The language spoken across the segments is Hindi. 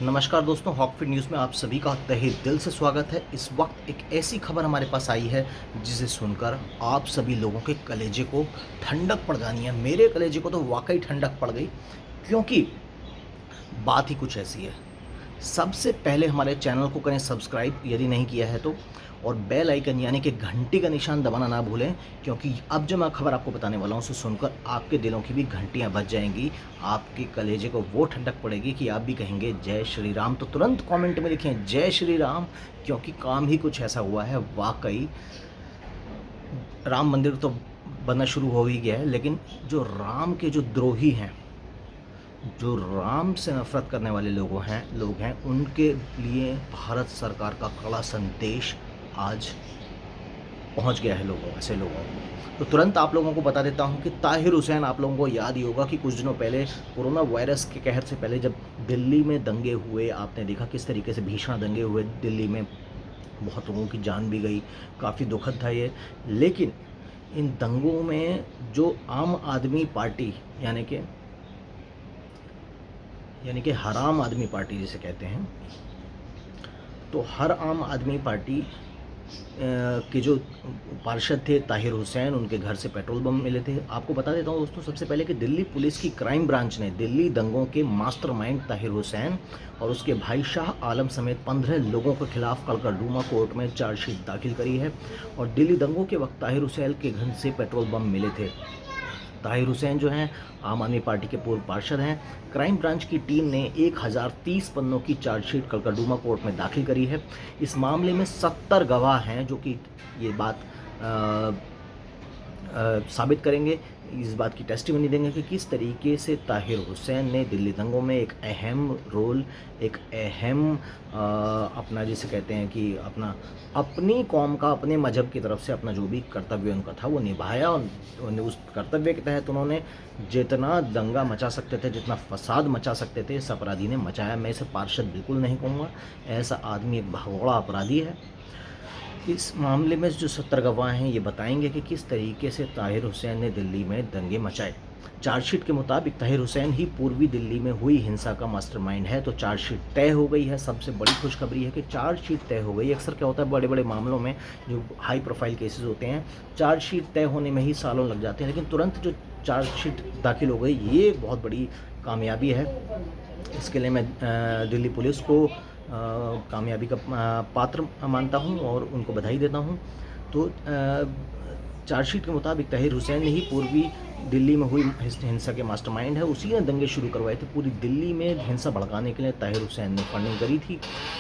नमस्कार दोस्तों, हॉकफिट न्यूज़ में आप सभी का तहे दिल से स्वागत है। इस वक्त एक ऐसी खबर हमारे पास आई है जिसे सुनकर आप सभी लोगों के कलेजे को ठंडक पड़ जानी है। मेरे कलेजे को तो वाकई ठंडक पड़ गई, क्योंकि बात ही कुछ ऐसी है। सबसे पहले हमारे चैनल को करें सब्सक्राइब यदि नहीं किया है तो, और बेल आइकन यानी कि घंटी का निशान दबाना ना भूलें, क्योंकि अब जो मैं खबर आपको बताने वाला हूँ उसे सुनकर आपके दिलों की भी घंटियाँ बज जाएंगी। आपके कलेजे को वो ठंडक पड़ेगी कि आप भी कहेंगे जय श्री राम। तो तुरंत कमेंट में लिखें जय श्री राम, क्योंकि काम ही कुछ ऐसा हुआ है। वाकई राम मंदिर तो बनना शुरू हो ही गया है, लेकिन जो राम के जो द्रोही हैं, जो राम से नफरत करने वाले लोग हैं, उनके लिए भारत सरकार का कड़ा संदेश आज पहुंच गया है ऐसे लोगों को। तो तुरंत आप लोगों को बता देता हूं कि ताहिर हुसैन, आप लोगों को याद ही होगा कि कुछ दिनों पहले कोरोना वायरस के कहर से पहले जब दिल्ली में दंगे हुए, आपने देखा किस तरीके से भीषण दंगे हुए दिल्ली में, बहुत लोगों की जान भी गई, काफ़ी दुखद था ये। लेकिन इन दंगों में जो आम आदमी पार्टी यानी कि हराम आदमी पार्टी जिसे कहते हैं, तो हर आम आदमी पार्टी के जो पार्षद थे ताहिर हुसैन, उनके घर से पेट्रोल बम मिले थे। आपको बता देता हूँ दोस्तों सबसे पहले कि दिल्ली पुलिस की क्राइम ब्रांच ने दिल्ली दंगों के मास्टरमाइंड ताहिर हुसैन और उसके भाई शाह आलम समेत 15 लोगों के खिलाफ कलकत्ता कोर्ट में चार्जशीट दाखिल करी है। और दिल्ली दंगों के वक्त ताहिर हुसैन के घर से पेट्रोल बम मिले थे। ताहिर हुसैन जो हैं आम आदमी पार्टी के पूर्व पार्षद हैं। क्राइम ब्रांच की टीम ने 1030 पन्नों की चार्जशीट कलकत्ता कोर्ट में दाखिल करी है। इस मामले में 70 गवाह हैं जो कि ये बात साबित करेंगे, इस बात की टेस्टिमनी देंगे कि किस तरीके से ताहिर हुसैन ने दिल्ली दंगों में एक अहम रोल, एक अहम अपना जिसे कहते हैं कि अपनी कौम का, अपने मजहब की तरफ से अपना जो भी कर्तव्य उनका था वो निभाया। और उस कर्तव्य के तहत उन्होंने जितना दंगा मचा सकते थे, जितना फसाद मचा सकते थे, इस अपराधी ने मचाया। मैं इसे पार्षद बिल्कुल नहीं कहूँगा, ऐसा आदमी एक भगोड़ा अपराधी है। इस मामले में जो 70 गवाह हैं ये बताएंगे कि किस तरीके से ताहिर हुसैन ने दिल्ली में दंगे मचाए। चार्जशीट के मुताबिक ताहिर हुसैन ही पूर्वी दिल्ली में हुई हिंसा का मास्टरमाइंड है। तो चार्जशीट तय हो गई है। सबसे बड़ी खुशखबरी है कि चार्जशीट तय हो गई। अक्सर क्या होता है, बड़े बड़े मामलों में जो हाई प्रोफाइल केसेस होते हैं, चार्जशीट तय होने में ही सालों लग जाते हैं, लेकिन तुरंत जो चार्जशीट दाखिल हो गई, ये एक बहुत बड़ी कामयाबी है। इसके लिए मैं दिल्ली पुलिस को कामयाबी का पात्र मानता हूं और उनको बधाई देता हूं। तो चार्जशीट के मुताबिक ताहिर हुसैन ने ही पूर्वी दिल्ली में हुई हिंसा के मास्टरमाइंड है। उसी ने दंगे शुरू करवाए थे। पूरी दिल्ली में हिंसा भड़काने के लिए ताहिर हुसैन ने फंडिंग करी थी।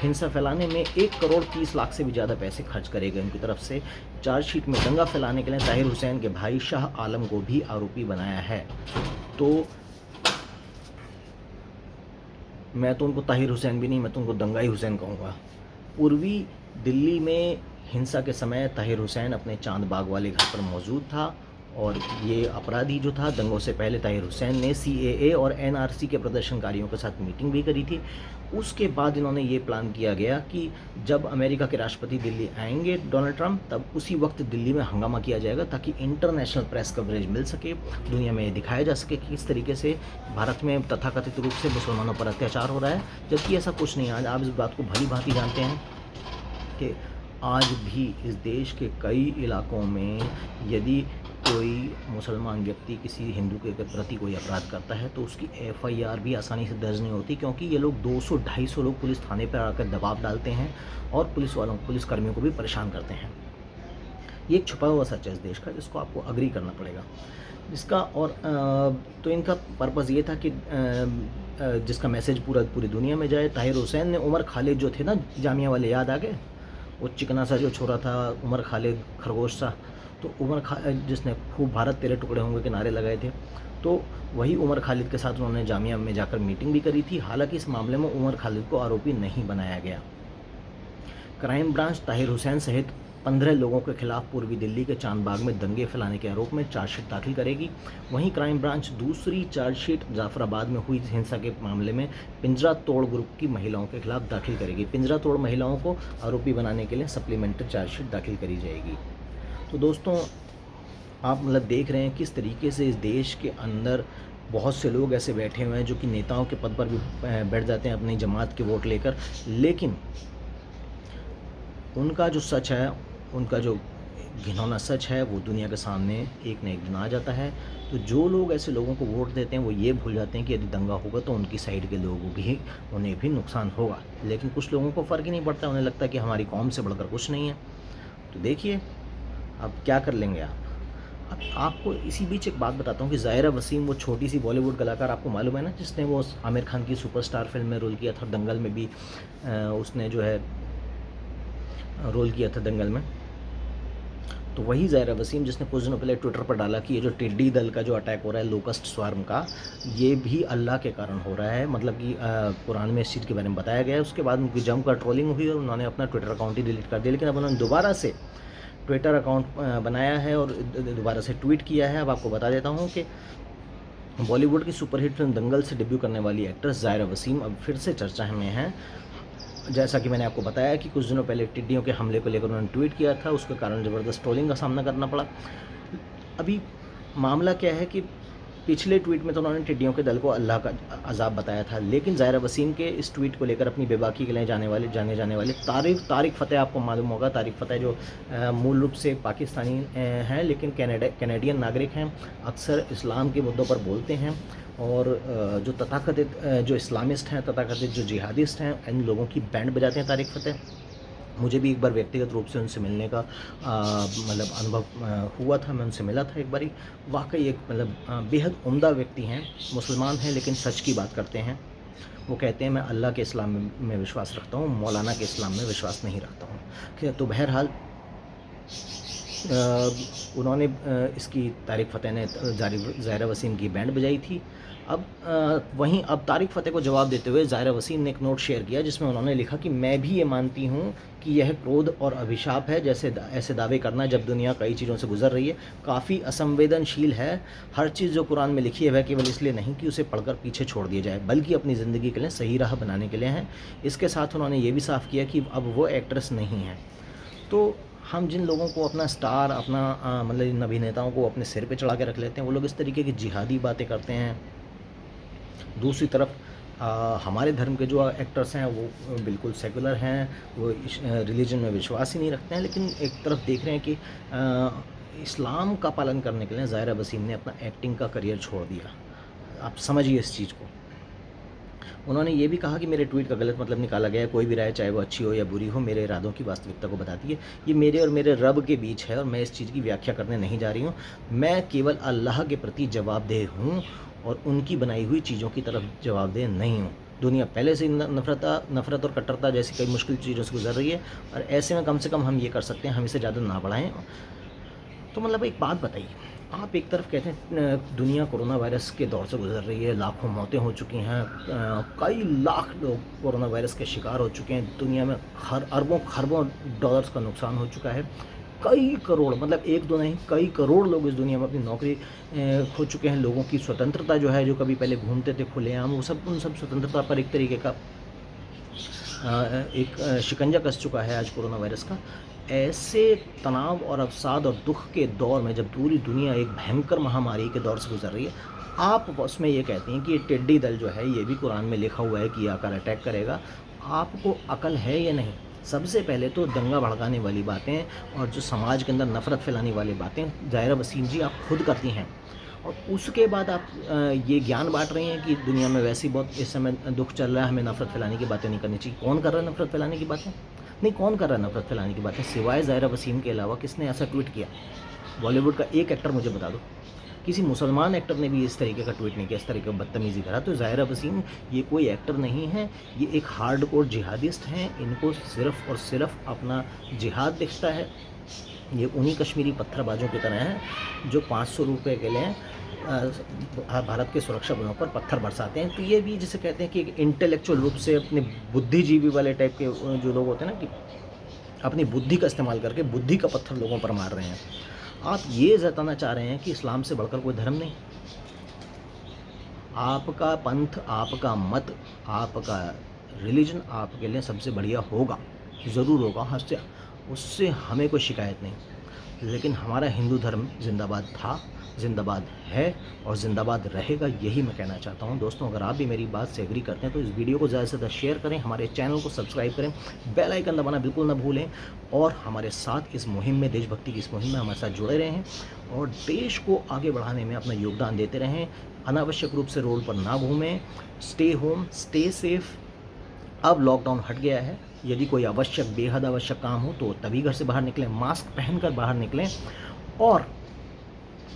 हिंसा फैलाने में 1 करोड़ 30 लाख से भी ज़्यादा पैसे खर्च करे गए उनकी तरफ से। चार्जशीट में दंगा फैलाने के लिए ताहिर हुसैन के भाई शाह आलम को भी आरोपी बनाया है। तो मैं तो उनको ताहिर हुसैन भी नहीं, मैं तो उनको दंगाई हुसैन कहूँगा। पूर्वी दिल्ली में हिंसा के समय ताहिर हुसैन अपने चांद बाग वाले घर पर मौजूद था, और ये अपराधी जो था, दंगों से पहले ताहिर हुसैन ने CAA और NRC के प्रदर्शनकारियों के साथ मीटिंग भी करी थी। उसके बाद इन्होंने ये प्लान किया गया कि जब अमेरिका के राष्ट्रपति दिल्ली आएंगे डोनाल्ड ट्रंप, तब उसी वक्त दिल्ली में हंगामा किया जाएगा, ताकि इंटरनेशनल प्रेस कवरेज मिल सके, दुनिया में दिखाया जा सके कि किस तरीके से भारत में तथाकथित रूप से मुसलमानों पर अत्याचार हो रहा है, जबकि ऐसा कुछ नहीं है। आज आप इस बात को भली भांति जानते हैं कि आज भी इस देश के कई इलाकों में यदि कोई मुसलमान व्यक्ति किसी हिंदू के प्रति कोई अपराध करता है तो उसकी FIR भी आसानी से दर्ज नहीं होती, क्योंकि ये लोग 200-250 लोग पुलिस थाने पर आकर दबाव डालते हैं और पुलिसकर्मियों को भी परेशान करते हैं। ये एक छुपा हुआ सच है इस देश का, जिसको आपको अग्री करना पड़ेगा इसका। और तो इनका पर्पज़ ये था कि जिसका मैसेज पूरी दुनिया में जाए। ताहिर हुसैन ने उमर खालिद जो थे ना, जामिया वाले, याद आ गए, वो चिकना सा जो छोरा था, उमर खालिद, खरगोश सा, तो जिसने खूब भारत तेरे टुकड़े होंगे के नारे लगाए थे, तो वही उमर खालिद के साथ उन्होंने जामिया में जाकर मीटिंग भी करी थी। हालांकि इस मामले में उमर खालिद को आरोपी नहीं बनाया गया। क्राइम ब्रांच ताहिर हुसैन सहित 15 लोगों के खिलाफ पूर्वी दिल्ली के चांदबाग में दंगे फैलाने के आरोप में चार्जशीट दाखिल करेगी। वहीं क्राइम ब्रांच दूसरी चार्जशीट जाफराबाद में हुई हिंसा के मामले में पिंजरा तोड़ ग्रुप की महिलाओं के खिलाफ दाखिल करेगी। पिंजरा तोड़ महिलाओं को आरोपी बनाने के लिए सप्लीमेंट्री चार्जशीट दाखिल करी जाएगी। तो दोस्तों, आप देख रहे हैं किस तरीके से इस देश के अंदर बहुत से लोग ऐसे बैठे हुए हैं जो कि नेताओं के पद पर भी बैठ जाते हैं अपनी जमात के वोट लेकर, लेकिन उनका जो सच है, उनका जो घिनौना सच है, वो दुनिया के सामने एक न एक दिन आ जाता है। तो जो लोग ऐसे लोगों को वोट देते हैं वो ये भूल जाते हैं कि यदि दंगा होगा तो उनकी साइड के लोगों भी, उन्हें भी नुकसान होगा। लेकिन कुछ लोगों को फ़र्क ही नहीं पड़ता, उन्हें लगता है कि हमारी कौम से बढ़कर कुछ नहीं है। तो देखिए अब क्या कर लेंगे आप। अब आपको इसी बीच एक बात बताता हूँ कि ज़ाहिरा वसीम, वो छोटी सी बॉलीवुड कलाकार, आपको मालूम है ना, जिसने वो आमिर खान की सुपरस्टार फिल्म में रोल किया था, दंगल में भी उसने जो है रोल किया था दंगल में। तो वही ज़ाहिरा वसीम जिसने कुछ दिनों पहले ट्विटर पर डाला कि ये जो टिड्डी दल का जो अटैक हो रहा है, लोकस्ट स्वार्म का, ये भी अल्लाह के कारण हो रहा है। मतलब कि कुरान में इस चीज़ के बारे में बताया गया है। उसके बाद उनकी जमकर ट्रोलिंग हुई और उन्होंने अपना ट्विटर अकाउंट ही डिलीट कर दिया। लेकिन अब उन्होंने दोबारा से ट्विटर अकाउंट बनाया है और दोबारा से ट्वीट किया है। अब आपको बता देता हूँ कि बॉलीवुड की सुपरहिट फिल्म दंगल से डेब्यू करने वाली एक्ट्रेस ज़ाहिरा वसीम अब फिर से चर्चा में हैं। जैसा कि मैंने आपको बताया कि कुछ दिनों पहले टिड्डियों के हमले को लेकर उन्होंने ट्वीट किया था, उसके कारण ज़बरदस्त ट्रोलिंग का सामना करना पड़ा। अभी मामला क्या है कि पिछले ट्वीट में तो उन्होंने टिड्डियों के दल को अल्लाह का अज़ाब बताया था, लेकिन ज़ाहिरा वसीम के इस ट्वीट को लेकर अपनी बेबाकी के लिए जाने जाने वाले तारिक फ़तेह, आपको मालूम होगा तारिक फ़तेह, जो मूल रूप से पाकिस्तानी हैं लेकिन कैनेडियन नागरिक हैं, अक्सर इस्लाम के मुद्दों पर बोलते हैं और जो तथाकथित जो इस्लामिस्ट हैं, तथाकथित जो जिहादिस्ट हैं, इन लोगों की बैंड बजाते हैं तारिक फ़तेह। मुझे भी एक बार व्यक्तिगत रूप से उनसे मिलने का मतलब अनुभव हुआ था। मैं उनसे मिला था एक बारी। वाक़ई एक मतलब बेहद उम्दा व्यक्ति हैं, मुसलमान हैं लेकिन सच की बात करते हैं। वो कहते हैं मैं अल्लाह के इस्लाम में विश्वास रखता हूँ, मौलाना के इस्लाम में विश्वास नहीं रखता हूँ। ठीक है, तो बहरहाल उन्होंने इसकी तारिक फ़तेह ने ज़ाहिरा वसीम की बैंड बजाई थी। अब वहीं अब तारिक फ़तेह को जवाब देते हुए ज़ाहिरा वसीम ने एक नोट शेयर किया जिसमें उन्होंने लिखा कि मैं भी ये मानती हूँ कि यह क्रोध और अभिशाप है, जैसे ऐसे दावे करना जब दुनिया कई चीज़ों से गुजर रही है काफ़ी असंवेदनशील है। हर चीज़ जो कुरान में लिखी है वह केवल इसलिए नहीं कि उसे पढ़कर पीछे छोड़ दिया जाए, बल्कि अपनी ज़िंदगी के लिए सही राह बनाने के लिए हैं। इसके साथ उन्होंने ये भी साफ किया कि अब वो एक्ट्रेस नहीं हैं। तो हम जिन लोगों को अपना स्टार, अपना मतलब इन अभिनेताओं को अपने सिर पे चढ़ा के रख लेते हैं, वो लोग इस तरीके की जिहादी बातें करते हैं। दूसरी तरफ हमारे धर्म के जो एक्टर्स हैं वो बिल्कुल सेकुलर हैं, वो रिलीजन में विश्वास ही नहीं रखते हैं, लेकिन एक तरफ देख रहे हैं कि इस्लाम का पालन करने के लिए ज़ाहिरा वसीम ने अपना एक्टिंग का करियर छोड़ दिया। आप समझिए इस चीज़ को। उन्होंने ये भी कहा कि मेरे ट्वीट का गलत मतलब निकाला गया है, कोई भी राय चाहे वो अच्छी हो या बुरी हो, मेरे इरादों की वास्तविकता को बताती है। ये मेरे और मेरे रब के बीच है और मैं इस चीज़ की व्याख्या करने नहीं जा रही हूँ। मैं केवल अल्लाह के प्रति जवाबदेह हूँ और उनकी बनाई हुई चीज़ों की तरफ जवाबदेह नहीं हूँ। दुनिया पहले से नफ़रत और कट्टरता जैसी कई मुश्किल चीज़ों से गुजर रही है और ऐसे में कम से कम हम ये कर सकते हैं, हम इसे ज़्यादा ना बढ़ाएँ। तो मतलब एक बात बताइए, आप एक तरफ कहते हैं दुनिया कोरोना वायरस के दौर से गुजर रही है, लाखों मौतें हो चुकी हैं, कई लाख लोग कोरोना वायरस के शिकार हो चुके हैं, दुनिया में अरबों खरबों डॉलर्स का नुकसान हो चुका है, कई करोड़, मतलब एक दो नहीं कई करोड़ लोग इस दुनिया में अपनी नौकरी खो चुके हैं। लोगों की स्वतंत्रता जो है, जो कभी पहले घूमते थे खुलेआम, वो सब उन सब स्वतंत्रता पर एक तरीके का एक शिकंजा कस चुका है आज कोरोना वायरस का। ऐसे तनाव और अवसाद और दुख के दौर में जब पूरी दुनिया एक भयंकर महामारी के दौर से गुजर रही है, आप उसमें ये कहते हैं कि ये टिड्डी दल जो है, ये भी कुरान में लिखा हुआ है कि ये आकर अटैक करेगा। आपको अकल है या नहीं? सबसे पहले तो दंगा भड़काने वाली बातें और जो समाज के अंदर नफ़रत फैलाने वाली बातें ज़ाहिरा वसीम जी आप खुद करती हैं, और उसके बाद आप ये ज्ञान बांट रही हैं कि दुनिया में वैसे ही बहुत इस समय दुख चल रहा है, हमें नफ़रत फैलाने की बातें नहीं करनी चाहिए। कौन कर रहा है नफ़रत फैलाने की बातें? नहीं, कौन कर रहा है नफ़रत फैलाने की बातें सिवाय ज़ाहिरा वसीम के अलावा? किसने ऐसा ट्वीट किया? बॉलीवुड का एक एक्टर मुझे बता दो। किसी मुसलमान एक्टर ने भी इस तरीके का ट्वीट नहीं किया, इस तरीके का बदतमीज़ी करा। तो ज़ाहिरा वसीम ये कोई एक्टर नहीं है, ये एक हार्डकोर जिहादिस्ट हैं। इनको सिर्फ़ और सिर्फ अपना जिहाद दिखता है। ये उन्हीं कश्मीरी पत्थरबाजों की तरह हैं जो 500 रुपये के लिए भारत के सुरक्षा बलों पर पत्थर बरसाते हैं। तो ये भी जिसे कहते हैं कि एक इंटेलेक्चुअल रूप से अपने बुद्धिजीवी वाले टाइप के जो लोग होते हैं ना, कि अपनी बुद्धि का इस्तेमाल करके बुद्धि का पत्थर लोगों पर मार रहे हैं। आप ये जताना चाह रहे हैं कि इस्लाम से बढ़कर कोई धर्म नहीं? आपका पंथ, आपका मत, आपका रिलीजन आपके लिए सबसे बढ़िया होगा, ज़रूर होगा, उससे हमें कोई शिकायत नहीं। लेकिन हमारा हिंदू धर्म जिंदाबाद था, जिंदाबाद है और ज़िंदाबाद रहेगा, यही मैं कहना चाहता हूं। दोस्तों, अगर आप भी मेरी बात से एग्री करते हैं तो इस वीडियो को ज़्यादा से ज़्यादा शेयर करें, हमारे चैनल को सब्सक्राइब करें, बेल आइकन दबाना बिल्कुल ना भूलें और हमारे साथ इस मुहिम में, देशभक्ति की इस मुहिम में हमारे साथ जुड़े रहें और देश को आगे बढ़ाने में अपना योगदान देते रहें। अनावश्यक रूप से रोड पर ना घूमें, स्टे होम, स्टे सेफ। अब लॉकडाउन हट गया है, यदि कोई आवश्यक, बेहद आवश्यक काम हो तो तभी घर से बाहर निकलें, मास्क पहनकर बाहर निकलें और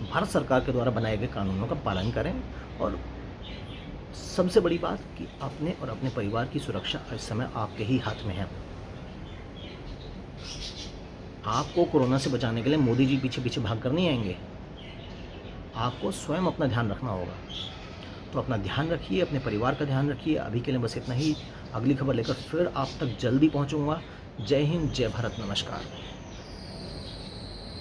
भारत सरकार के द्वारा बनाए गए कानूनों का पालन करें। और सबसे बड़ी बात कि अपने और अपने परिवार की सुरक्षा इस समय आपके ही हाथ में है। आपको कोरोना से बचाने के लिए मोदी जी पीछे पीछे भाग कर नहीं आएंगे, आपको स्वयं अपना ध्यान रखना होगा। तो अपना ध्यान रखिए, अपने परिवार का ध्यान रखिए। अभी के लिए बस इतना ही। अगली खबर लेकर फिर आप तक जल्दी पहुंचूंगा। जय हिंद, जय भारत, नमस्कार।